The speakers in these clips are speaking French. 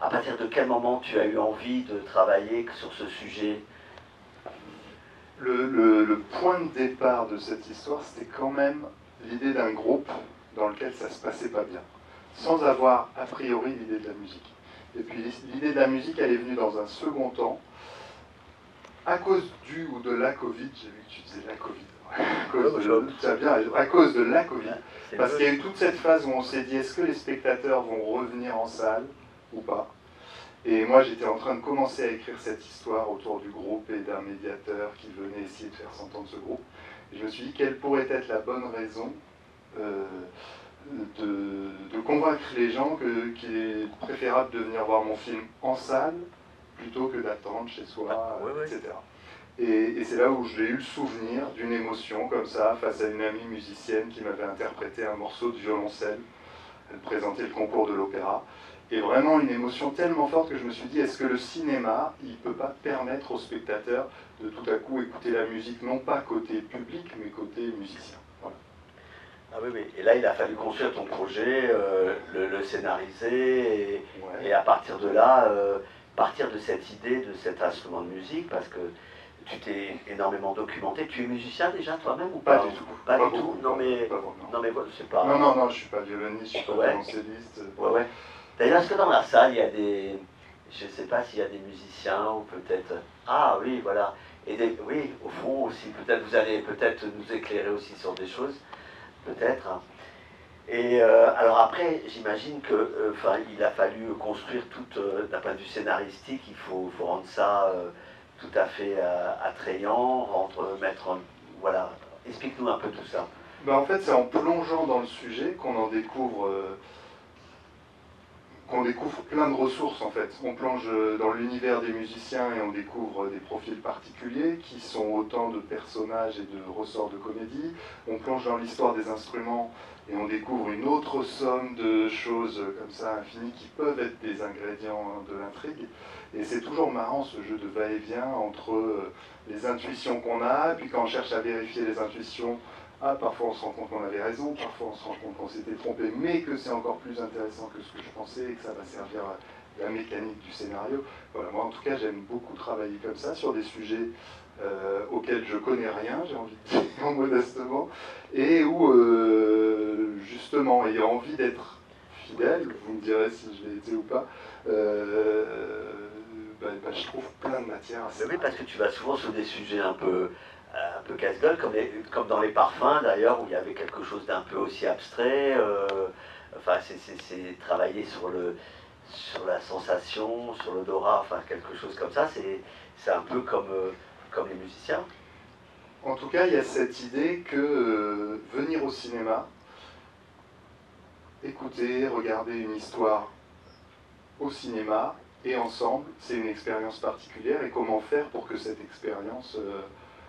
À partir de quel moment tu as eu envie de travailler sur ce sujet? Le point de départ de cette histoire, c'était quand même l'idée d'un groupe dans lequel ça se passait pas bien, sans avoir a priori l'idée de la musique. Et puis l'idée de la musique, elle est venue dans un second temps, à cause du ou de la Covid. J'ai vu que tu disais la Covid. À cause de la Covid, parce qu'il y a eu toute cette phase où on s'est dit, est-ce que les spectateurs vont revenir en salle ou pas? Et moi, j'étais en train de commencer à écrire cette histoire autour du groupe et d'un médiateur qui venait essayer de faire s'entendre ce groupe. Et je me suis dit, quelle pourrait être la bonne raison de convaincre les gens qu'il est préférable de venir voir mon film en salle plutôt que d'attendre chez soi, etc. Et c'est là où j'ai eu le souvenir d'une émotion comme ça face à une amie musicienne qui m'avait interprété un morceau de violoncelle. Elle présentait le concours de l'opéra. Et vraiment une émotion tellement forte que je me suis dit, est-ce que le cinéma, il ne peut pas permettre aux spectateurs de tout à coup écouter la musique, non pas côté public, mais côté musicien. Voilà. Ah oui, oui. Et là, il a fallu construire ton projet, le scénariser, et à partir de là, partir de cette idée, de cet instrument de musique, parce que tu t'es énormément documenté. Tu es musicien déjà toi-même ou pas? Pas du tout. Pas du tout. Non mais, non mais voilà, c'est pas. Non, je suis pas violoniste, je suis pas violoncelliste. Ouais. D'ailleurs, est-ce que dans la salle, il y a des, je ne sais pas s'il y a des musiciens ou peut-être. Ah oui, voilà. Et oui, au fond aussi, peut-être vous allez peut-être nous éclairer aussi sur des choses, peut-être. Et alors après, j'imagine que, il a fallu construire tout, d'un point de vue scénaristique, il faut rendre ça tout à fait attrayant, voilà. Explique-nous un peu tout ça. Ben en fait, c'est en plongeant dans le sujet qu'on en découvre. Qu'on découvre plein de ressources en fait. On plonge dans l'univers des musiciens et on découvre des profils particuliers qui sont autant de personnages et de ressorts de comédie. On plonge dans l'histoire des instruments et on découvre une autre somme de choses comme ça infinies qui peuvent être des ingrédients de l'intrigue. Et c'est toujours marrant ce jeu de va-et-vient entre les intuitions qu'on a, puis quand on cherche à vérifier les intuitions, parfois on se rend compte qu'on avait raison, parfois on se rend compte qu'on s'était trompé, mais que c'est encore plus intéressant que ce que je pensais et que ça va servir à la mécanique du scénario. Voilà, moi en tout cas j'aime beaucoup travailler comme ça sur des sujets auxquels je connais rien, j'ai envie de dire modestement, et où justement ayant envie d'être fidèle, vous me direz si je l'ai été ou pas, je trouve plein de matière à ça. Oui, parce que tu vas souvent sur des sujets un peu casse-gueule, comme dans les parfums d'ailleurs, où il y avait quelque chose d'un peu aussi abstrait. C'est travailler sur la sensation, sur l'odorat, enfin quelque chose comme ça. C'est un peu comme les musiciens. En tout cas, il y a cette idée que venir au cinéma, écouter, regarder une histoire au cinéma et ensemble, c'est une expérience particulière. Et comment faire pour que cette expérience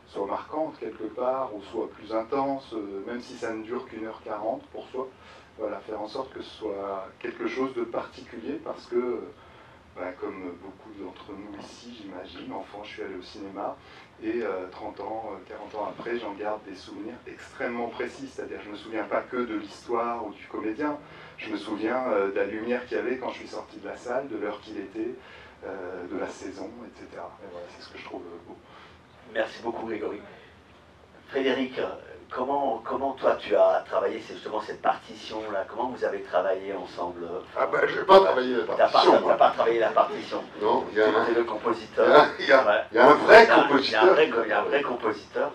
soit marquante quelque part ou soit plus intense, même si ça ne dure qu'1h40 pour soi. Voilà, faire en sorte que ce soit quelque chose de particulier parce que, comme beaucoup d'entre nous ici, j'imagine, enfant, je suis allé au cinéma et 30 ans, 40 ans après, j'en garde des souvenirs extrêmement précis. C'est-à-dire, je ne me souviens pas que de l'histoire ou du comédien. Je me souviens de la lumière qu'il y avait quand je suis sorti de la salle, de l'heure qu'il était, de la saison, etc. Et voilà, c'est ce que je trouve beau. Merci beaucoup, Grégory. Frédéric, comment toi tu as travaillé justement cette partition-là? Comment vous avez travaillé ensemble? Je n'ai pas travaillé la partition. Tu n'as pas travaillé la partition. Non, il y a le compositeur. Il y a un vrai compositeur. Il y a un vrai compositeur.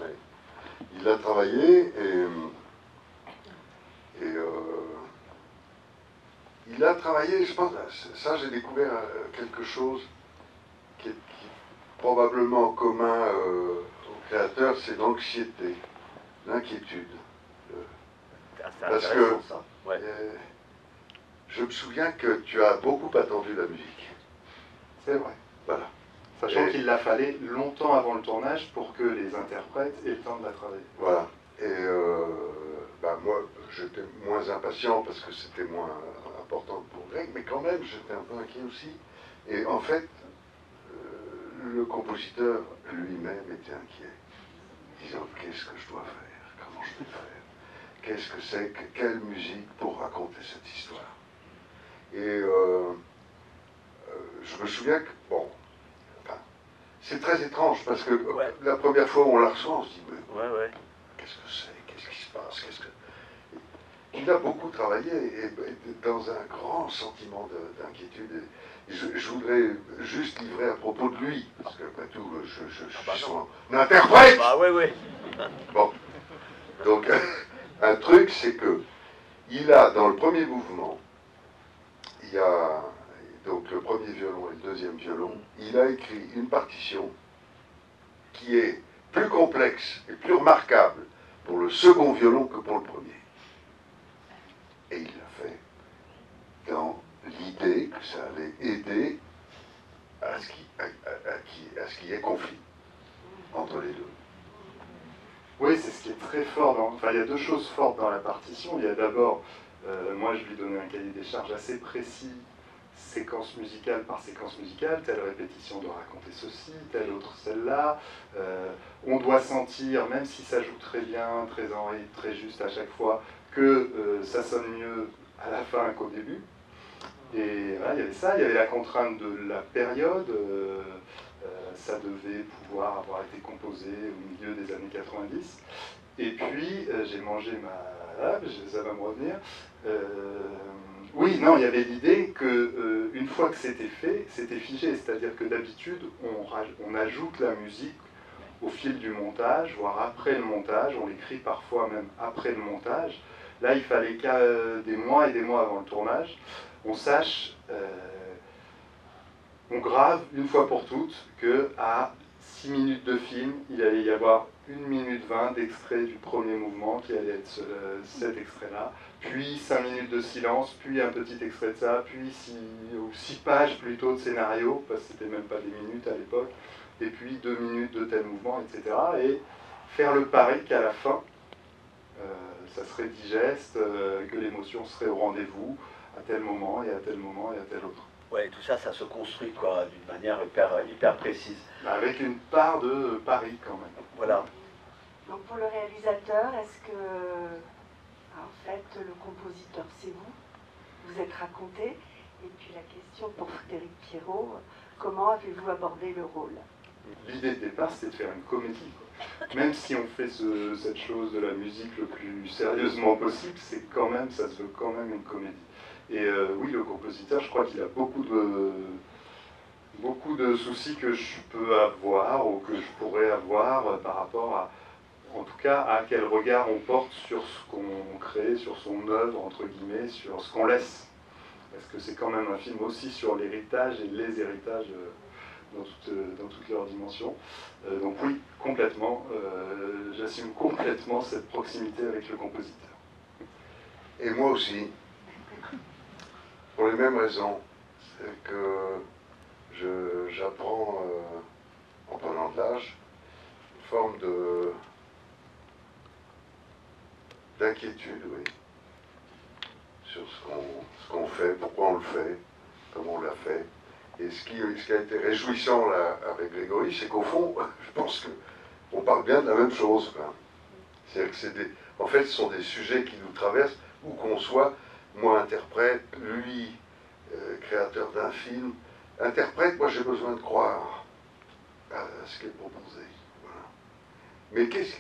Il a travaillé et il a travaillé, je pense, ça j'ai découvert quelque chose qui est probablement commun aux créateurs, c'est l'anxiété, l'inquiétude. Parce que je me souviens que tu as beaucoup attendu la musique. C'est vrai. Voilà. Sachant qu'il l'a fallu longtemps avant le tournage pour que les interprètes aient le temps de la travailler. Voilà. Et moi, j'étais moins impatient parce que c'était moins important pour Greg, mais quand même, j'étais un peu inquiet aussi. Et en fait, le compositeur lui-même était inquiet, disant qu'est-ce que je dois faire, comment je vais faire, qu'est-ce que c'est, quelle musique pour raconter cette histoire. Et je me souviens que, bon, enfin, c'est très étrange parce que Ouais. la première fois où on la reçoit, on se dit, mais Ouais. qu'est-ce que c'est? Qu'est-ce qui se passe? Il a beaucoup travaillé et dans un grand sentiment d'inquiétude. Je voudrais juste livrer à propos de lui, parce qu'après tout, je suis son interprète. Bah ouais. Bon, donc un truc, c'est que il a, dans le premier mouvement, il y a donc le premier violon et le deuxième violon, il a écrit une partition qui est plus complexe et plus remarquable pour le second violon que pour le premier. Et il l'a fait dans l'idée que ça allait aider à ce qu'il y ait conflit entre les deux. Oui, c'est ce qui est très fort. Enfin, il y a deux choses fortes dans la partition. Il y a d'abord, moi je lui donnais un cahier des charges assez précis, séquence musicale par séquence musicale, telle répétition doit raconter ceci, telle autre celle-là. On doit sentir, même si ça joue très bien, très en rythme, très juste à chaque fois, que ça sonne mieux à la fin qu'au début. Et voilà, il y avait ça, il y avait la contrainte de la période. Ça devait pouvoir avoir été composé au milieu des années 90. Et puis, j'ai mangé ça va me revenir. Oui, non, il y avait l'idée qu'une fois que c'était fait, c'était figé. C'est-à-dire que d'habitude, on ajoute la musique au fil du montage, voire après le montage. On l'écrit parfois même après le montage. Là, il fallait qu'à des mois et des mois avant le tournage, on sache, on grave une fois pour toutes qu'à 6 minutes de film, il allait y avoir 1 minute 20 d'extrait du premier mouvement qui allait être cet extrait-là, puis 5 minutes de silence, puis un petit extrait de ça, puis 6 pages plutôt de scénario, parce que c'était même pas des minutes à l'époque, et puis 2 minutes de tel mouvement, etc. Et faire le pari qu'à la fin, ça serait digeste, que l'émotion serait au rendez-vous à tel moment et à tel moment et à tel autre. Ouais, tout ça, ça se construit quoi, d'une manière hyper précise. Avec une part de pari quand même. Voilà. Donc pour le réalisateur, est-ce que, en fait, le compositeur, c'est vous? Vous êtes raconté. Et puis la question pour Frédéric Pierrot, comment avez-vous abordé le rôle? L'idée de départ, c'était de faire une comédie. Même si on fait cette chose de la musique le plus sérieusement possible, c'est quand même, ça se veut quand même une comédie. Et oui, le compositeur, je crois qu'il a beaucoup de soucis que je peux avoir ou que je pourrais avoir par rapport à, en tout cas, à quel regard on porte sur ce qu'on crée, sur son œuvre, entre guillemets, sur ce qu'on laisse. Parce que c'est quand même un film aussi sur l'héritage et les héritages dans toutes leurs dimensions. Donc oui, complètement, j'assume complètement cette proximité avec le compositeur. Et moi aussi, pour les mêmes raisons, c'est que j'apprends, en prenant de l'âge, une forme d'inquiétude, oui, sur ce qu'on fait, pourquoi on le fait, comment on l'a fait. Et ce qui a été réjouissant là, avec Grégory, c'est qu'au fond, je pense qu'on parle bien de la même chose. C'est-à-dire que en fait, ce sont des sujets qui nous traversent, où qu'on soit, moi interprète, lui créateur d'un film. Interprète, moi j'ai besoin de croire à ce qui est proposé. Voilà. Mais qu'est-ce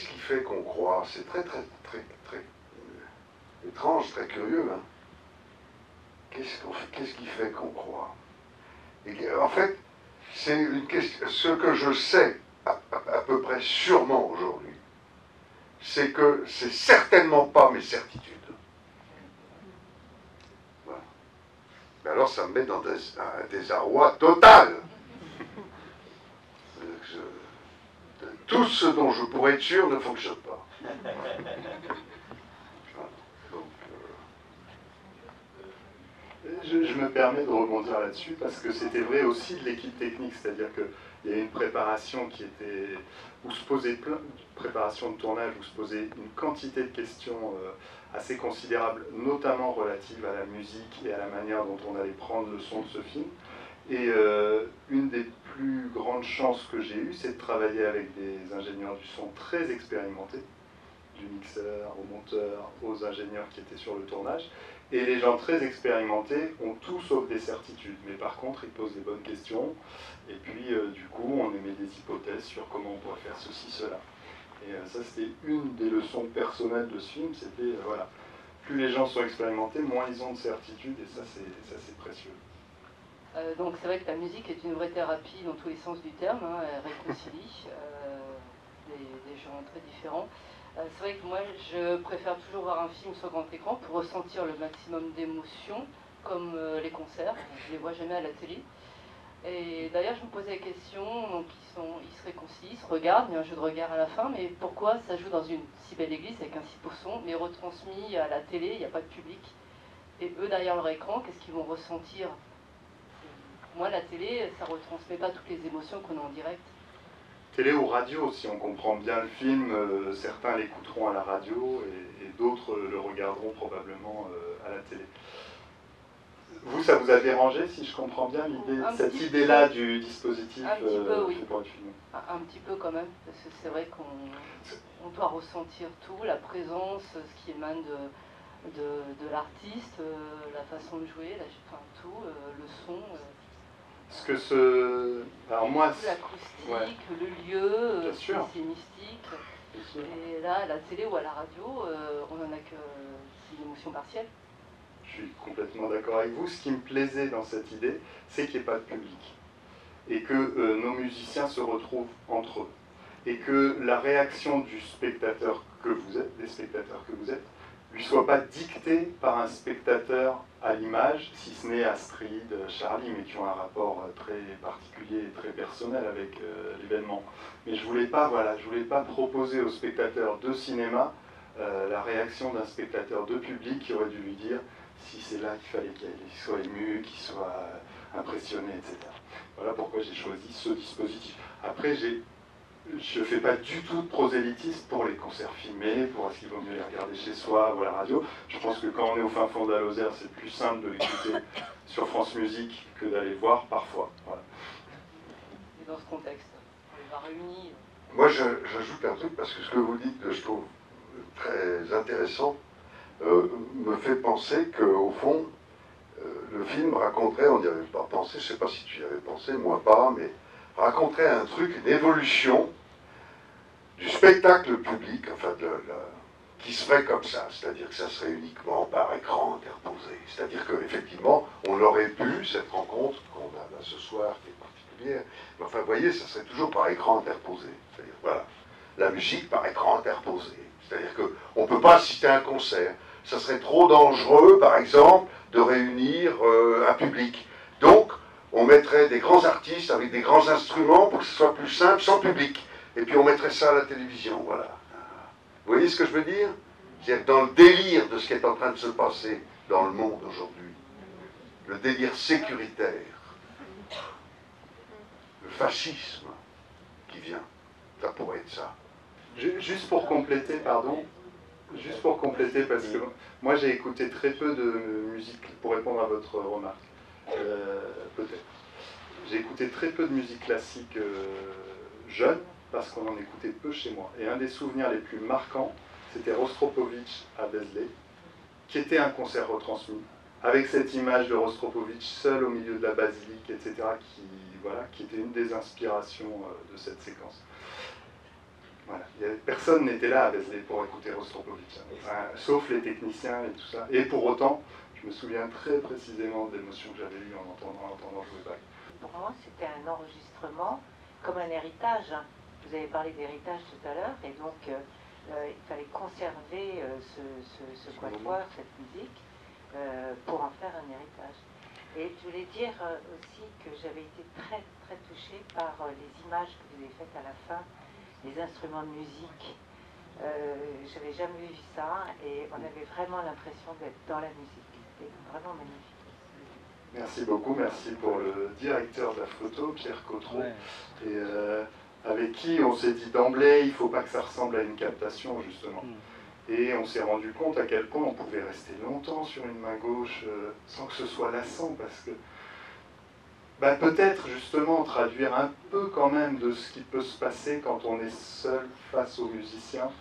qui fait qu'on croit? C'est très étrange, très curieux. Hein. Qu'est-ce qui fait qu'on croit? Et en fait, c'est une question. Ce que je sais à peu près sûrement aujourd'hui, c'est que c'est certainement pas mes certitudes. Voilà. Mais alors ça me met dans un désarroi total. Tout ce dont je pourrais être sûr ne fonctionne pas. Je me permets de rebondir là-dessus parce que c'était vrai aussi de l'équipe technique, c'est-à-dire qu'il y a une préparation qui était, où se posait préparation de tournage, où se posait une quantité de questions assez considérable, notamment relatives à la musique et à la manière dont on allait prendre le son de ce film. Et une des plus grandes chances que j'ai eues, c'est de travailler avec des ingénieurs du son très expérimentés. du mixeur, au monteur, aux ingénieurs qui étaient sur le tournage. Et les gens très expérimentés ont tout sauf des certitudes. Mais par contre, ils posent des bonnes questions. Et puis, du coup, on émet des hypothèses sur comment on pourrait faire ceci, cela. Et ça, c'était une des leçons personnelles de ce film. C'était, voilà, plus les gens sont expérimentés, moins ils ont de certitudes. Et ça, c'est précieux. Donc c'est vrai que la musique est une vraie thérapie dans tous les sens du terme, hein, elle réconcilie des gens très différents. C'est vrai que moi je préfère toujours voir un film sur grand écran pour ressentir le maximum d'émotions, comme les concerts, je les vois jamais à la télé. Et d'ailleurs je me posais la question, donc ils se réconcilient, ils se regardent, il y a un jeu de regard à la fin, mais pourquoi ça joue dans une si belle église avec un si beau son, mais retransmis à la télé, il n'y a pas de public. Et eux derrière leur écran, qu'est-ce qu'ils vont ressentir? Moi, la télé, ça ne retransmet pas toutes les émotions qu'on a en direct. Télé ou radio, si on comprend bien le film, certains l'écouteront à la radio et d'autres le regarderont probablement à la télé. Vous, ça vous a dérangé, si je comprends bien, cette idée-là du dispositif un petit peu, oui. pour le film? Un petit peu quand même, parce que c'est vrai qu'on doit ressentir tout, la présence, ce qui émane de l'artiste, la façon de jouer, tout, le son. Alors moi, l'acoustique, ouais. le lieu, c'est mystique. Et là, à la télé ou à la radio, on n'en a que une émotion partielle. Je suis complètement d'accord avec vous. Ce qui me plaisait dans cette idée, c'est qu'il n'y ait pas de public. Et que nos musiciens se retrouvent entre eux. Et que la réaction du spectateur que vous êtes, des spectateurs que vous êtes, lui soit pas dictée par un spectateur à l'image, si ce n'est Astrid, Charlie, mais qui ont un rapport très particulier et très personnel avec l'événement. Mais je voulais pas proposer au spectateur de cinéma la réaction d'un spectateur de public qui aurait dû lui dire si c'est là qu'il fallait qu'il soit ému, qu'il soit impressionné, etc. Voilà pourquoi j'ai choisi ce dispositif. Après, je ne fais pas du tout de prosélytisme pour les concerts filmés, pour est-ce qu'il vaut mieux les regarder chez soi ou à la radio. Je pense que quand on est au fin fond de la Lozère, c'est plus simple de l'écouter sur France Musique que d'aller voir parfois. Voilà. Et dans ce contexte, on les va réunir. Moi, j'ajoute un truc, parce que ce que vous dites, je trouve très intéressant, me fait penser qu'au fond, le film raconterait, on n'y avait pas pensé, je ne sais pas si tu y avais pensé, moi pas, mais raconterait un truc, une évolution du spectacle public, enfin qui se ferait comme ça, c'est-à-dire que ça serait uniquement par écran interposé. C'est-à-dire qu'effectivement, on aurait pu, cette rencontre qu'on a là ce soir, qui est particulière, mais enfin, vous voyez, ça serait toujours par écran interposé. C'est-à-dire, voilà, la musique par écran interposé. C'est-à-dire qu'on ne peut pas assister à un concert. Ça serait trop dangereux, par exemple, de réunir un public. Donc, on mettrait des grands artistes avec des grands instruments pour que ce soit plus simple, sans public. Et puis on mettrait ça à la télévision, voilà. Vous voyez ce que je veux dire? C'est-à-dire dans le délire de ce qui est en train de se passer dans le monde aujourd'hui, le délire sécuritaire, le fascisme qui vient, ça pourrait être ça. Juste pour compléter, pardon, parce que moi j'ai écouté très peu de musique, pour répondre à votre remarque, peut-être. J'ai écouté très peu de musique classique jeune, parce qu'on en écoutait peu chez moi. Et un des souvenirs les plus marquants, c'était Rostropovitch à Vézelay, qui était un concert retransmis, avec cette image de Rostropovitch seul au milieu de la basilique, etc., qui était une des inspirations de cette séquence. Voilà. Personne n'était là à Vézelay pour écouter Rostropovitch, sauf les techniciens et tout ça. Et pour autant, je me souviens très précisément de l'émotion que j'avais eue en entendant jouer Bach. Pour moi, c'était un enregistrement comme un héritage. Vous avez parlé d'héritage tout à l'heure, et donc il fallait conserver ce quatuor, cette musique, pour en faire un héritage. Et je voulais dire aussi que j'avais été très très touchée par les images que vous avez faites à la fin, les instruments de musique. J'avais jamais vu ça, et on avait vraiment l'impression d'être dans la musique. C'était vraiment magnifique. Merci beaucoup, merci pour le directeur de la photo, Pierre Cotreau, et avec qui on s'est dit d'emblée, il ne faut pas que ça ressemble à une captation, justement. Et on s'est rendu compte à quel point on pouvait rester longtemps sur une main gauche sans que ce soit lassant, parce que peut-être justement traduire un peu quand même de ce qui peut se passer quand on est seul face aux musiciens,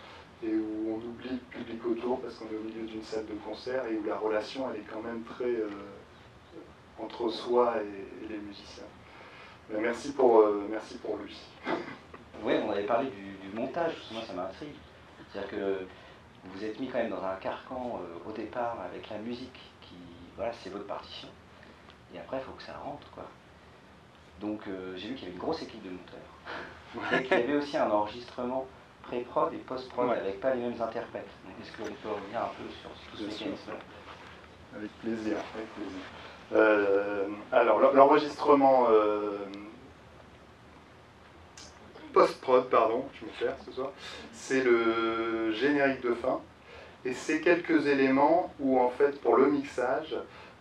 et où on oublie le public autour parce qu'on est au milieu d'une salle de concert et où la relation elle est quand même très entre soi et les musiciens. Mais merci pour lui. Oui, on avait parlé du montage, moi ça m'intrigue. C'est-à-dire que vous vous êtes mis quand même dans un carcan au départ avec la musique, qui, voilà, c'est votre partition. Et après, il faut que ça rentre, quoi. Donc j'ai vu qu'il y avait une grosse équipe de monteurs. Et qu'il y avait aussi un enregistrement pré-prod et post-prod avec pas les mêmes interprètes. Donc est-ce qu'on peut revenir un peu sur tout ce mécanisme-là? Avec plaisir, alors l'enregistrement post-prod, pardon, je me perds ce soir, c'est le générique de fin. Et c'est quelques éléments où en fait pour le mixage,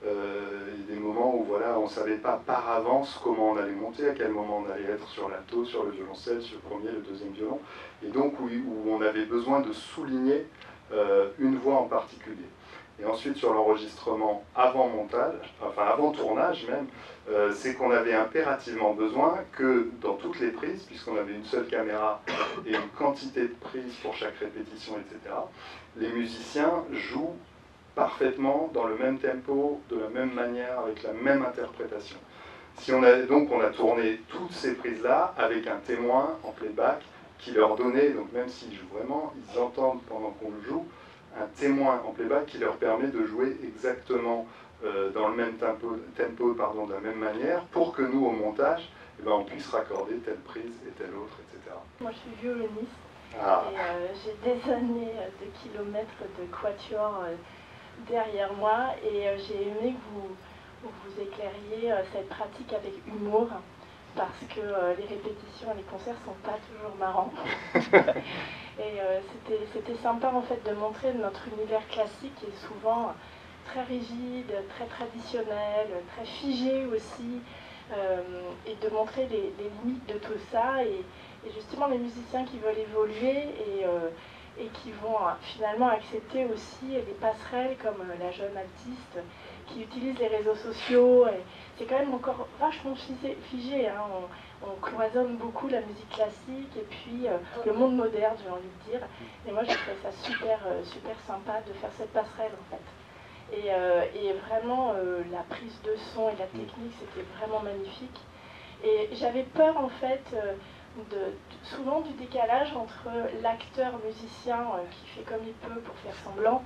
il y a des moments où voilà, on ne savait pas par avance comment on allait monter, à quel moment on allait être sur l'alto, sur le violoncelle, sur le premier, le deuxième violon, et donc où on avait besoin de souligner une voix en particulier. Et ensuite sur l'enregistrement avant montage, enfin avant tournage même, c'est qu'on avait impérativement besoin que dans toutes les prises, puisqu'on avait une seule caméra et une quantité de prises pour chaque répétition, etc., les musiciens jouent parfaitement dans le même tempo, de la même manière, avec la même interprétation. Donc on a tourné toutes ces prises-là avec un témoin en playback qui leur donnait, donc même s'ils jouent vraiment, ils entendent pendant qu'on le joue, un témoin en playback qui leur permet de jouer exactement dans le même tempo de la même manière, pour que nous, au montage, eh ben, on puisse raccorder telle prise et telle autre, etc. Moi, je suis violoniste. Ah. Et j'ai des années de kilomètres de quatuor derrière moi, et j'ai aimé que vous éclairiez cette pratique avec humour, parce que les répétitions et les concerts sont pas toujours marrants. Et c'était sympa en fait de montrer notre univers classique qui est souvent très rigide, très traditionnel, très figé aussi, et de montrer les limites de tout ça, et justement les musiciens qui veulent évoluer et qui vont finalement accepter aussi les passerelles comme la jeune altiste qui utilise les réseaux sociaux. C'est quand même encore vachement figé, hein. On cloisonne beaucoup la musique classique et puis le monde moderne, j'ai envie de dire. Et moi, je trouvais ça super sympa de faire cette passerelle, en fait. Et vraiment, la prise de son et la technique, c'était vraiment magnifique. Et j'avais peur, en fait, souvent du décalage entre l'acteur musicien qui fait comme il peut pour faire semblant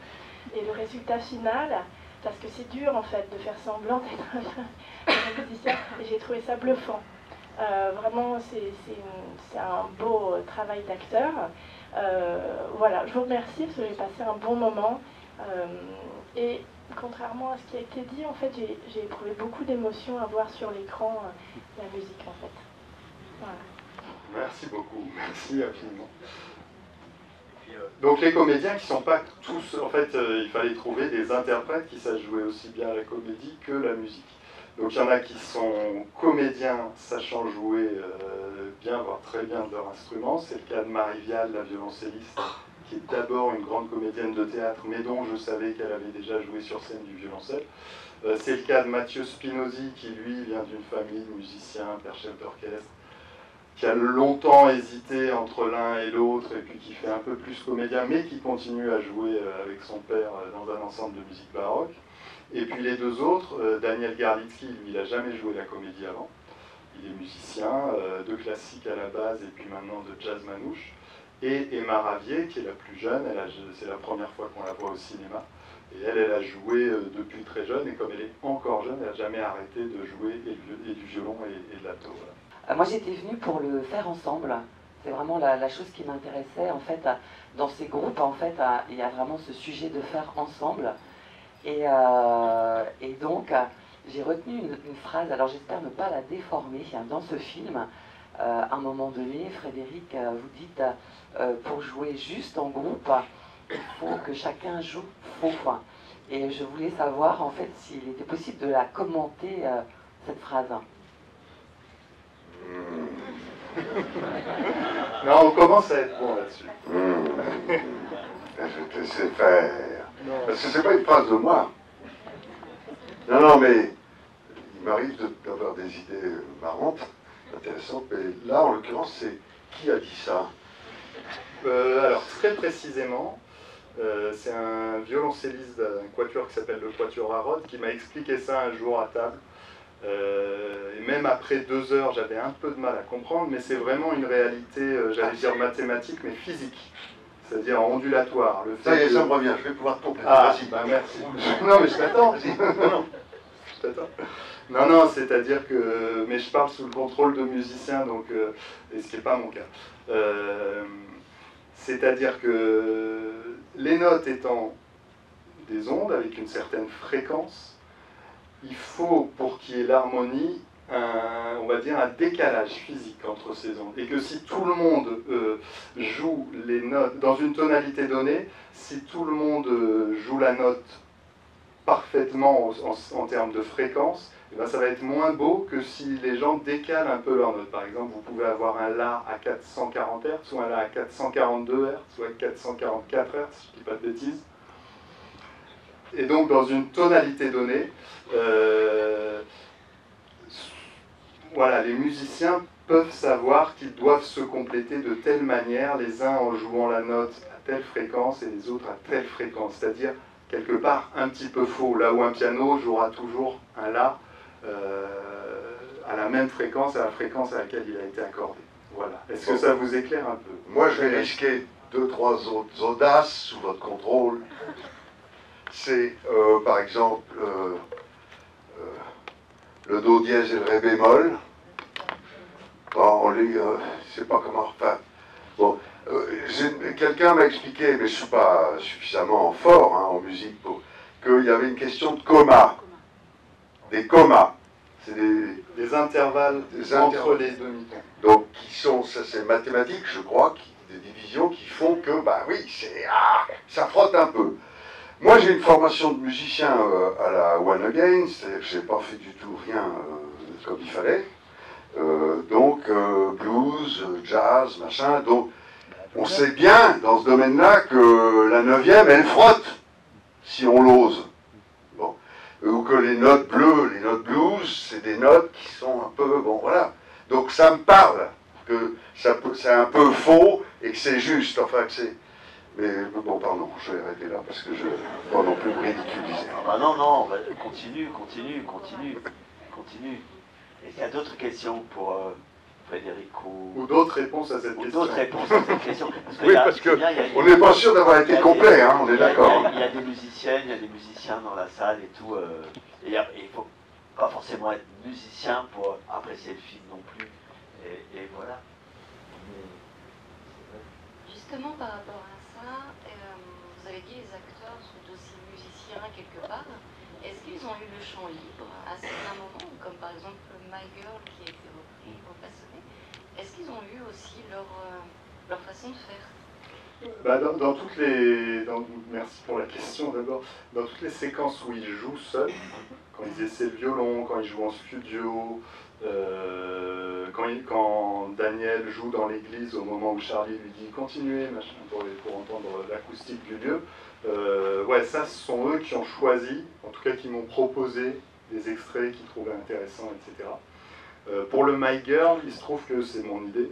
et le résultat final, parce que c'est dur, en fait, de faire semblant d'être un musicien. Et j'ai trouvé ça bluffant. Vraiment, c'est un beau travail d'acteur. Voilà, je vous remercie parce que j'ai passé un bon moment. Et contrairement à ce qui a été dit, en fait, j'ai éprouvé beaucoup d'émotions à voir sur l'écran la musique, en fait. Voilà. Merci beaucoup, merci infiniment. Donc les comédiens qui ne sont pas tous, en fait, il fallait trouver des interprètes qui sachent jouer aussi bien la comédie que la musique. Donc il y en a qui sont comédiens sachant jouer bien, voire très bien de leur instrument. C'est le cas de Marie Vial, la violoncelliste, qui est d'abord une grande comédienne de théâtre, mais dont je savais qu'elle avait déjà joué sur scène du violoncelle. C'est le cas de Mathieu Spinozzi, qui lui vient d'une famille de musiciens, père chef d'orchestre, qui a longtemps hésité entre l'un et l'autre, et puis qui fait un peu plus comédien, mais qui continue à jouer avec son père dans un ensemble de musique baroque. Et puis les deux autres, Daniel Garlitsky, lui, il n'a jamais joué la comédie avant. Il est musicien, de classique à la base, et puis maintenant de jazz manouche. Et Emma Ravier, qui est la plus jeune, c'est la première fois qu'on la voit au cinéma. Et elle a joué depuis très jeune, et comme elle est encore jeune, elle n'a jamais arrêté de jouer et du violon et de l'alto. Voilà. Moi j'étais venue pour le faire ensemble. C'est vraiment la chose qui m'intéressait. En fait, dans ces groupes, en fait, il y a vraiment ce sujet de faire ensemble. Et donc, j'ai retenu une phrase, alors j'espère ne pas la déformer, dans ce film. À un moment donné, Frédéric, vous dites, pour jouer juste en groupe, il faut que chacun joue faux. Et je voulais savoir, en fait, s'il était possible de la commenter, cette phrase. Non, on commence à être bon là-dessus. Je vais te laisser faire. Parce que c'est pas une phrase de moi. Non, mais il m'arrive d'avoir des idées marrantes, intéressantes, mais là, en l'occurrence, c'est qui a dit ça? Alors, très précisément, c'est un violoncelliste d'un quatuor qui s'appelle le Quatuor à Rhodes qui m'a expliqué ça un jour à table. Et même après 2 heures, j'avais un peu de mal à comprendre, mais c'est vraiment une réalité, j'allais dire mathématique, mais physique. C'est-à-dire ondulatoire. Le fait Ça y est, que... ça me revient, je vais pouvoir te compléter. Ah, Vas-y. bah merci. Non, mais je t'attends. Non, je t'attends. Non, c'est-à-dire que... Mais je parle sous le contrôle de musiciens, donc, et ce qui n'est pas mon cas. C'est-à-dire que les notes étant des ondes avec une certaine fréquence, il faut, pour qu'il y ait l'harmonie, on va dire un décalage physique entre ces ondes. Et que si tout le monde joue les notes dans une tonalité donnée, si tout le monde joue la note parfaitement en termes de fréquence, eh ben ça va être moins beau que si les gens décalent un peu leur note. Par exemple, vous pouvez avoir un La à 440 Hz, ou un La à 442 Hz, ou à 444 Hz, je ne dis pas de bêtises. Et donc, dans une tonalité donnée, voilà, les musiciens peuvent savoir qu'ils doivent se compléter de telle manière, les uns en jouant la note à telle fréquence et les autres à telle fréquence. C'est-à-dire, quelque part, un petit peu faux, là où un piano jouera toujours un La à la même fréquence, à la fréquence à laquelle il a été accordé. Voilà. Est-ce que ça vous éclaire un peu? Moi, je vais risquer 2-3 autres audaces sous votre contrôle. C'est, par exemple, le Do dièse et le Ré bémol. Bon, je sais pas comment... Enfin, bon, quelqu'un m'a expliqué, mais je ne suis pas suffisamment fort en musique, qu'il y avait une question de comma. Des commas. C'est des intervalles entre les demi-tons. Donc, qui sont, ça c'est mathématique, je crois, des divisions qui font que, bah oui, ça frotte un peu. Moi, j'ai une formation de musicien à la One Again, c'est-à-dire que je n'ai pas fait du tout rien comme il fallait. Donc, blues, jazz, machin. Donc, on sait bien, dans ce domaine-là, que la 9e, elle frotte, si on l'ose. Bon. Ou que les notes bleues, les notes blues, c'est des notes qui sont un peu... Bon, voilà. Donc, ça me parle que c'est un peu faux et que c'est juste, enfin, que c'est... Mais bon, pardon, je vais arrêter là parce que je ne veux pas non plus me ridiculiser. Ah non, continue. Est-ce qu'il y a d'autres questions pour Federico? Ou d'autres réponses à cette question? D'autres réponses à cette question. Oui, parce qu'on n'est pas sûr d'avoir été complet, hein, on est d'accord. Il y a des musiciennes, il y a des musiciens dans la salle et tout. Et il ne faut pas forcément être musicien pour apprécier le film non plus. Et voilà. Justement, par rapport à ça, vous avez dit les acteurs sont aussi musiciens quelque part. Est-ce qu'ils ont eu le champ libre à certains moments, comme par exemple My Girl qui a été repris au Façonné? Est-ce qu'ils ont eu aussi leur façon de faire? Bah, dans toutes les... merci pour la question d'abord. Dans toutes les séquences où ils jouent seuls, quand ils essaient le violon, quand ils jouent en studio, quand Daniel joue dans l'église au moment où Charlie lui dit « continuez » pour entendre l'acoustique du lieu, ouais, ça, ce sont eux qui ont choisi, en tout cas qui m'ont proposé des extraits qu'ils trouvaient intéressants, etc. Pour le My Girl, il se trouve que c'est mon idée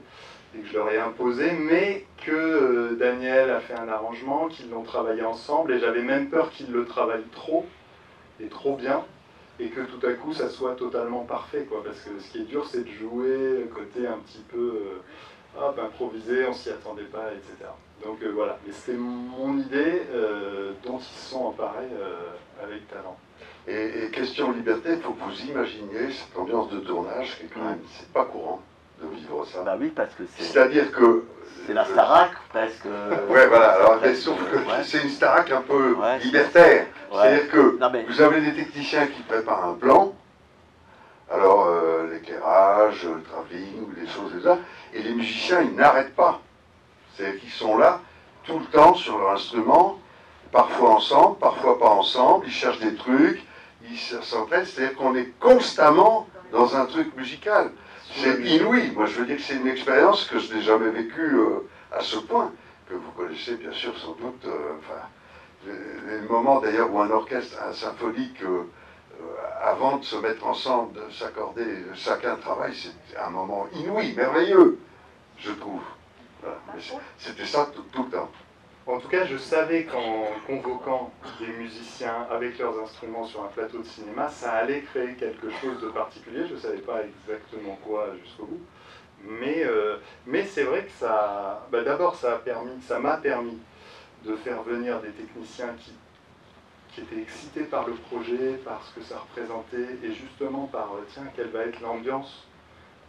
et que je leur ai imposé, mais que Daniel a fait un arrangement, qu'ils l'ont travaillé ensemble, et j'avais même peur qu'ils le travaillent trop, et trop bien, et que tout à coup ça soit totalement parfait, quoi, parce que ce qui est dur, c'est de jouer côté un petit peu improvisé, on s'y attendait pas, etc. Donc voilà, mais c'était mon idée dont ils se sont emparés avec talent. Et question liberté, il faut que vous imaginiez cette ambiance de tournage, qui est quand même, c'est pas courant de vivre ça. Bah oui, parce que c'est-à-dire que... C'est la Starac, presque. Ouais, voilà, alors sauf que c'est une Starac un peu libertaire. C'est-à-dire que vous avez des techniciens qui préparent un plan, alors l'éclairage, le travelling, ou des choses comme ça, et les musiciens, ils n'arrêtent pas. C'est-à-dire qu'ils sont là tout le temps sur leur instrument, parfois ensemble, parfois pas ensemble, ils cherchent des trucs, ils s'entraînent, c'est-à-dire qu'on est constamment dans un truc musical. C'est inouï. Moi, je veux dire que c'est une expérience que je n'ai jamais vécue à ce point, que vous connaissez bien sûr sans doute. Les moments d'ailleurs où un orchestre, un symphonique, avant de se mettre ensemble, de s'accorder, chacun travaille, c'est un moment inouï, merveilleux, je trouve. Voilà. C'était ça tout le temps. En tout cas, je savais qu'en convoquant des musiciens avec leurs instruments sur un plateau de cinéma, ça allait créer quelque chose de particulier. Je ne savais pas exactement quoi jusqu'au bout. Mais c'est vrai que ça, d'abord, ça m'a permis de faire venir des techniciens qui étaient excités par le projet, par ce que ça représentait, et justement par, tiens, quelle va être l'ambiance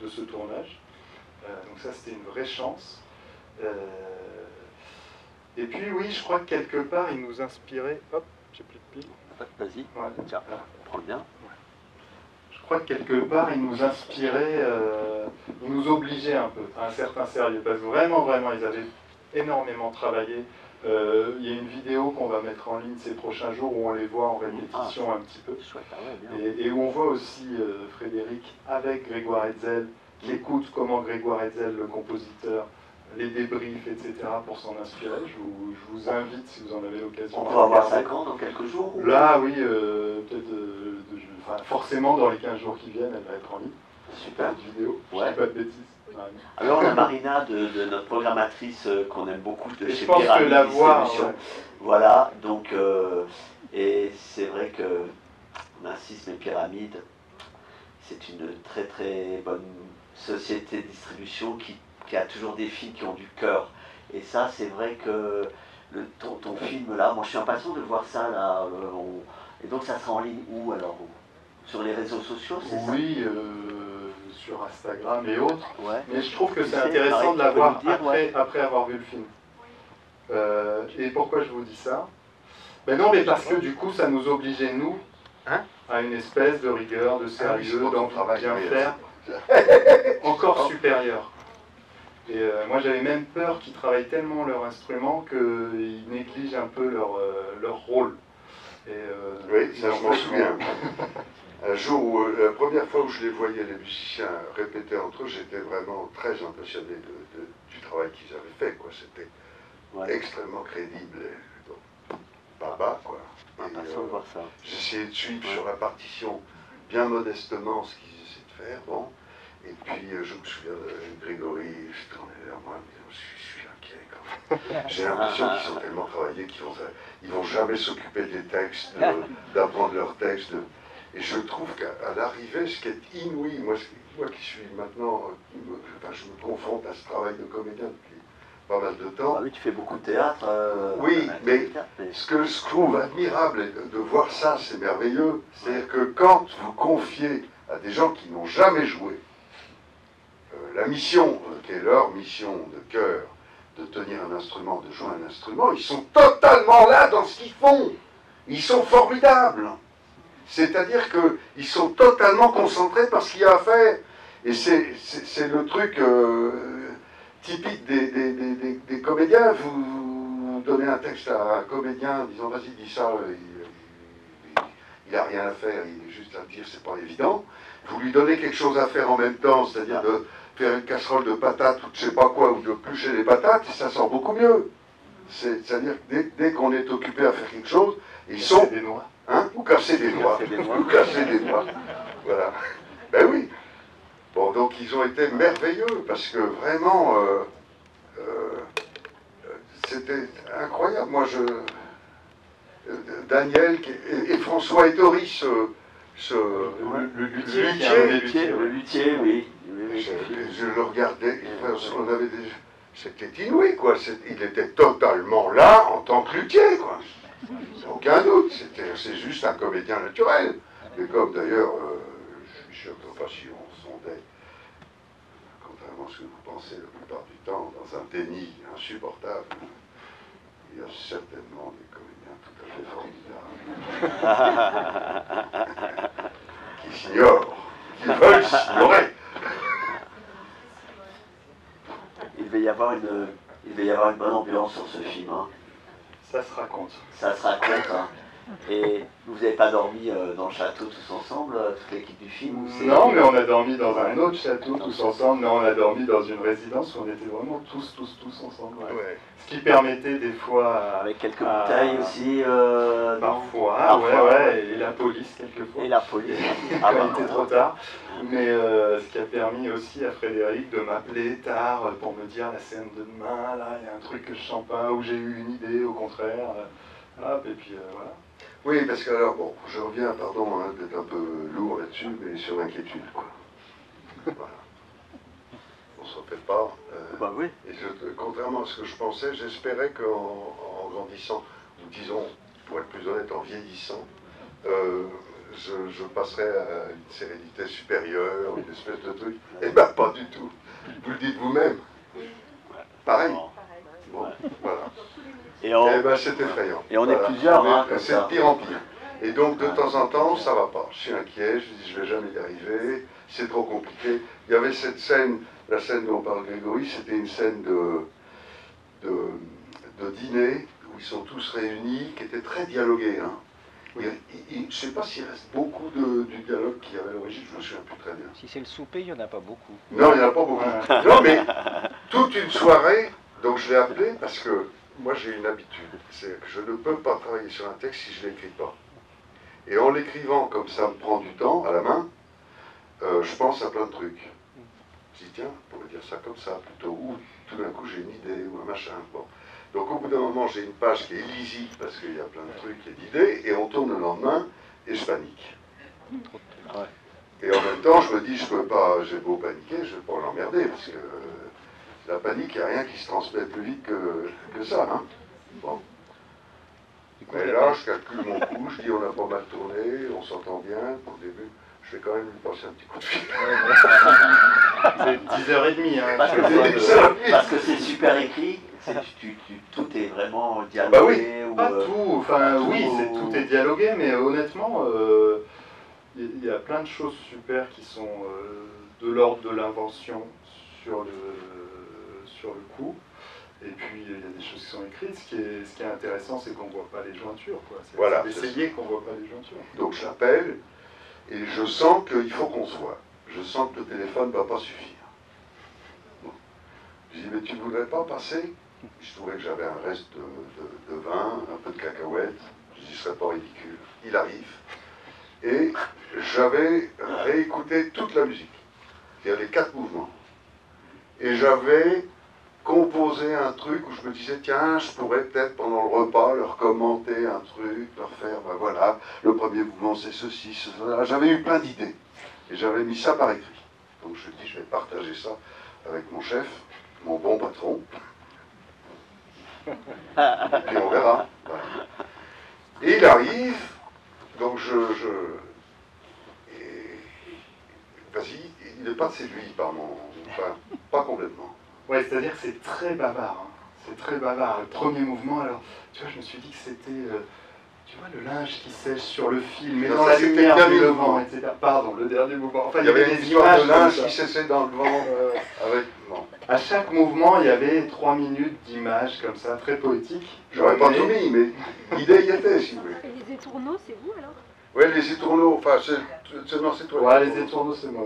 de ce tournage. Donc ça, c'était une vraie chance. Et puis, oui, je crois que quelque part, il nous inspirait... Hop, j'ai plus de piles. Vas-y, Ouais. tiens, prends le bien. Je crois que quelque part, il nous inspirait, il nous obligeait un peu à un certain sérieux, parce que vraiment, ils avaient énormément travaillé. Il y a une vidéo qu'on va mettre en ligne ces prochains jours où on les voit en répétition un petit peu. Chouette, ah ouais, bien. Et où on voit aussi Frédéric avec Grégoire Hetzel, qui écoute comment Grégoire Hetzel, le compositeur, les débriefs, etc., pour s'en inspirer. Je vous invite, si vous en avez l'occasion. On pourra avoir 5 ans dans quelques jours ou... Là, oui, peut-être, forcément, dans les 15 jours qui viennent, elle va être en ligne. Super. Cette vidéo, Ouais. je dis pas de bêtises. Ouais. Alors on a Marina, de notre programmatrice qu'on aime beaucoup de Et chez je pense que Pyramide la voix, Distribution. ouais. Voilà, donc, et c'est vrai que Narcisse et Pyramide, c'est une très très bonne société de distribution qui a toujours des films qui ont du cœur. Et ça, c'est vrai que ton film là, moi je suis impatient de voir ça là. Et donc ça sera en ligne où alors? Sur les réseaux sociaux, c'est ça? Oui, sur Instagram et autres. Ouais. Mais je trouve que c'est sais, intéressant de Marie, tu peux l'avoir nous dire, après avoir vu le film. Et pourquoi je vous dis ça? Ben non, mais parce que du coup, ça nous obligeait, nous, à une espèce de rigueur, de sérieux, d'envie de bien faire, encore supérieure. Et moi, j'avais même peur qu'ils travaillent tellement leur instrument qu'ils négligent un peu leur rôle. Et, oui, ça je m'en souviens. Un jour où, la première fois où je les voyais, les musiciens répéter entre eux, j'étais vraiment très impressionné du travail qu'ils avaient fait, quoi. C'était extrêmement crédible. Et, donc, pas bas, quoi. Impatient de voir ça. J'essayais de suivre sur la partition, bien modestement, ce qu'ils essaient de faire, bon. Et puis, je me souviens de Grégory, je tournais vers moi, mais je suis inquiet quand même. J'ai l'impression qu'ils ont tellement travaillé qu'ils vont jamais s'occuper des textes, d'apprendre leurs textes. Et je trouve qu'à l'arrivée, ce qui est inouï, moi qui suis maintenant, je me confronte à ce travail de comédien depuis pas mal de temps. Ah oui, tu fais beaucoup de théâtre. Oui, mais ce que je trouve admirable de voir ça, c'est merveilleux. C'est-à-dire que quand vous confiez à des gens qui n'ont jamais joué la mission, qui est leur mission de cœur, de tenir un instrument, de jouer un instrument, ils sont totalement là dans ce qu'ils font. Ils sont formidables. C'est-à-dire qu'ils sont totalement concentrés par ce qu'il y a à faire. Et c'est le truc typique des comédiens. Vous donnez un texte à un comédien en disant vas-y, dis ça, il n'a rien à faire, il est juste à dire, c'est pas évident. Vous lui donnez quelque chose à faire en même temps, c'est-à-dire de faire une casserole de patates ou de je sais pas quoi, ou de plucher les patates, et ça sort beaucoup mieux. C'est-à-dire que dès qu'on est occupé à faire quelque chose, ils sont... des noix. Hein? Ou casser des doigts. Ou casser des doigts. Voilà. Ben oui. Bon, donc ils ont été merveilleux, parce que vraiment, c'était incroyable. Moi, Daniel et François Ettori, Le luthier, oui. Je le regardais, on avait c'était inouï, quoi. Il était totalement là en tant que luthier, quoi. Aucun doute, c'est juste un comédien naturel. Mais comme d'ailleurs, je suis sûr que si on sondait, contrairement à ce que vous pensez la plupart du temps, dans un déni insupportable, il y a certainement des comédiens tout à fait formidables qui s'ignorent, qui veulent s'ignorer. Il va y avoir une bonne ambiance sur ce film. Hein. Ça se raconte. Ça se raconte. Hein. Et vous n'avez pas dormi dans le château tous ensemble, toute l'équipe du film? Non, mais on a dormi dans un autre château tous ensemble. Non, on a dormi dans une résidence où on était vraiment tous ensemble. Ouais. Ouais. Ce qui permettait des fois... Avec quelques bouteilles aussi Parfois, ouais, et la police quelquefois. Et la police. Quand il était trop tard. Mais ce qui a permis aussi à Frédéric de m'appeler tard pour me dire la scène de demain, là, il y a un truc que je sens pas, où j'ai eu une idée, au contraire. Hop, et puis voilà. Oui, parce que alors, bon, je reviens, pardon, hein, d'être un peu lourd là-dessus, mais sur l'inquiétude, quoi. Voilà. On s'en fait pas. Bah oui. Et contrairement à ce que je pensais, j'espérais qu'en grandissant, ou disons, pour être plus honnête, en vieillissant, je passerais à une sérénité supérieure, une espèce de truc. Eh ben, pas du tout. Vous le dites vous-même. Pareil. Bon, voilà. Et eh ben, c'est effrayant. Et on est plusieurs, hein, c'est de pire en pire. Et donc, de temps en temps, ça va pas. Je suis inquiet, je me dis, je vais jamais y arriver, c'est trop compliqué. Il y avait cette scène, la scène dont parle Grégory, c'était une scène de dîner, où ils sont tous réunis, qui était très dialogué. Hein. Je ne sais pas s'il reste beaucoup du dialogue qu'il y avait à l'origine, je ne me souviens plus très bien. Si c'est le souper, il n'y en a pas beaucoup. Non, il n'y en a pas beaucoup. Non, mais toute une soirée, donc je l'ai appelé parce que moi j'ai une habitude, c'est que je ne peux pas travailler sur un texte si je ne l'écris pas. Et en l'écrivant, comme ça me prend du temps à la main, je pense à plein de trucs. Je dis tiens, on pourrait dire ça comme ça plutôt, ou tout d'un coup j'ai une idée, ou un machin. Bon. Donc au bout d'un moment j'ai une page qui est illisible parce qu'il y a plein de trucs et d'idées, et on tourne le lendemain, et je panique. Et en même temps je me dis, je peux pas, j'ai beau paniquer, je ne vais pas l'emmerder, parce que la panique, il n'y a rien qui se transmet plus vite que ça. Hein. Bon. Mais là, je calcule mon coup, je dis on a pas mal tourné, on s'entend bien pour le début. Je vais quand même lui passer un petit coup de fil. C'est 10h30. Hein. Parce que c'est super écrit, tout est vraiment dialogué. Bah oui. Ou, pas tout, enfin oui, tout est dialogué, mais honnêtement, il y a plein de choses super qui sont de l'ordre de l'invention sur le coup. Et puis il y a des choses qui sont écrites. Ce qui est intéressant, c'est qu'on ne voit pas les jointures. Voilà, c'est d'essayer qu'on ne voit pas les jointures. Donc je l'appelle et je sens qu'il faut qu'on se voit. Je sens que le téléphone ne va pas suffire. Bon. Je dis, mais tu ne voudrais pas passer? Je trouvais que j'avais un reste de vin, un peu de cacahuètes. Je dis, ce serait pas ridicule. Il arrive. Et j'avais réécouté toute la musique. Il y a les 4 mouvements. Et j'avais composer un truc où je me disais, tiens, je pourrais peut-être pendant le repas leur commenter un truc, leur faire, ben voilà, le premier mouvement c'est ceci, cela. J'avais eu plein d'idées et j'avais mis ça par écrit. Donc je dis, je vais partager ça avec mon chef, mon bon patron. Et puis on verra. Voilà. Et il arrive, donc vas-y, il n'est pas séduit par mon... Enfin, pas complètement. Ouais, c'est-à-dire que c'est très bavard. Hein. C'est très bavard. Le premier mouvement, alors, tu vois, je me suis dit que c'était, tu vois, le linge qui sèche sur le fil, mais dans la lumière du levant, etc. Pardon, le dernier mouvement. Enfin, il y avait des images de linge qui séchaient dans le vent. Avec... non. À chaque mouvement, il y avait 3 minutes d'images comme ça, très poétiques. J'aurais pas tout mis, mais l'idée y était, si vous voulez. Et les étourneaux, c'est vous alors? Oui, les étourneaux, enfin, non, c'est toi. Ouais, les étourneaux, c'est moi.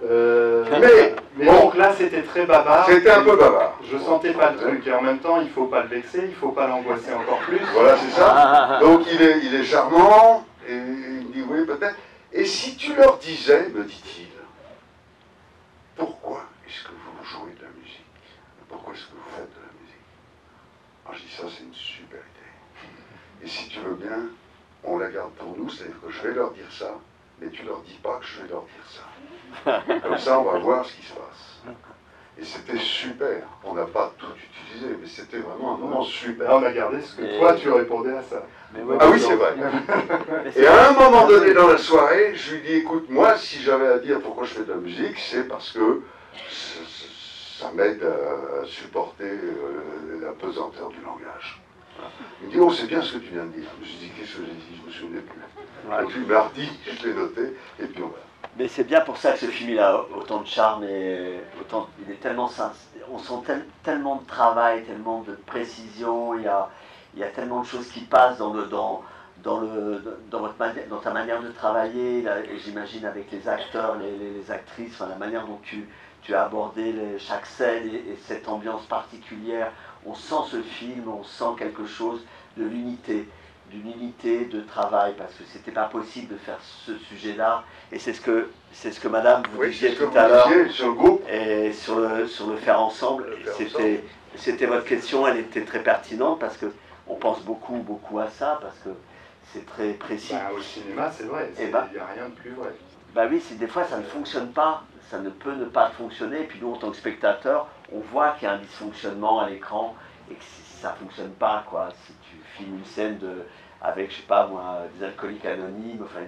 Mais bon, donc là, c'était très bavard. C'était un peu bavard. Je sentais pas le truc. Et en même temps, il faut pas le vexer, il faut pas l'angoisser encore plus. Voilà, c'est ça. Donc, il est charmant, et il me dit, oui, peut-être. Et si tu leur disais, me dit-il, pourquoi est-ce que vous jouez de la musique? Pourquoi est-ce que vous faites de la musique? Alors, je dis, ça, c'est une super idée. Et si tu veux bien, on la garde pour nous, c'est-à-dire que je vais leur dire ça, mais tu leur dis pas que je vais leur dire ça. Comme ça, on va voir ce qui se passe. Et c'était super. On n'a pas tout utilisé, mais c'était vraiment un moment super. On a gardé ce que toi, tu répondais à ça. Ah oui, c'est vrai. Et à un moment donné dans la soirée, je lui dis, écoute, moi, si j'avais à dire pourquoi je fais de la musique, c'est parce que ça m'aide à supporter la pesanteur du langage. Il me dit, oh, c'est bien ce que tu viens de dire. Je me suis dit, qu'est-ce que j'ai dit? Je me souvenais plus. Donc il m'a redit, je l'ai noté, et puis on va. Mais c'est bien pour ça que ce film il a autant de charme et autant, il est tellement on sent tellement de travail, tellement de précision, il y a tellement de choses qui passent dans dans ta manière de travailler, j'imagine avec les acteurs, les actrices, enfin, la manière dont tu as abordé chaque scène et cette ambiance particulière. On sent ce film, on sent quelque chose de l'unité, d'une unité de travail, parce que c'était pas possible de faire ce sujet-là. Et c'est ce que Madame vous disiez tout à l'heure. Sur le groupe. Et sur le faire ensemble. C'était votre question, elle était très pertinente parce que on pense beaucoup à ça, parce que c'est très précis. Au cinéma, c'est vrai, il n'y a rien de plus vrai. Bah oui, des fois ça ne fonctionne pas, ça ne peut ne pas fonctionner, et puis nous en tant que spectateurs, on voit qu'il y a un dysfonctionnement à l'écran, et que ça ne fonctionne pas, quoi. Si tu filmes une scène avec, je sais pas moi, des alcooliques anonymes, enfin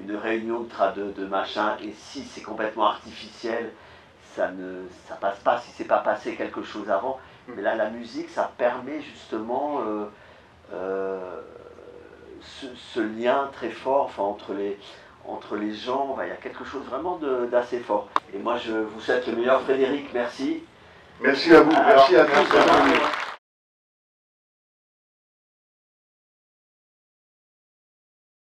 une réunion de machin, et si c'est complètement artificiel, ça passe pas, si c'est pas passé quelque chose avant. Mais là, la musique, ça permet justement ce lien très fort, enfin, entre les gens. Il y a quelque chose vraiment d'assez fort. Et moi, je vous souhaite le meilleur, Frédéric. Merci. Merci à vous. Merci à tous.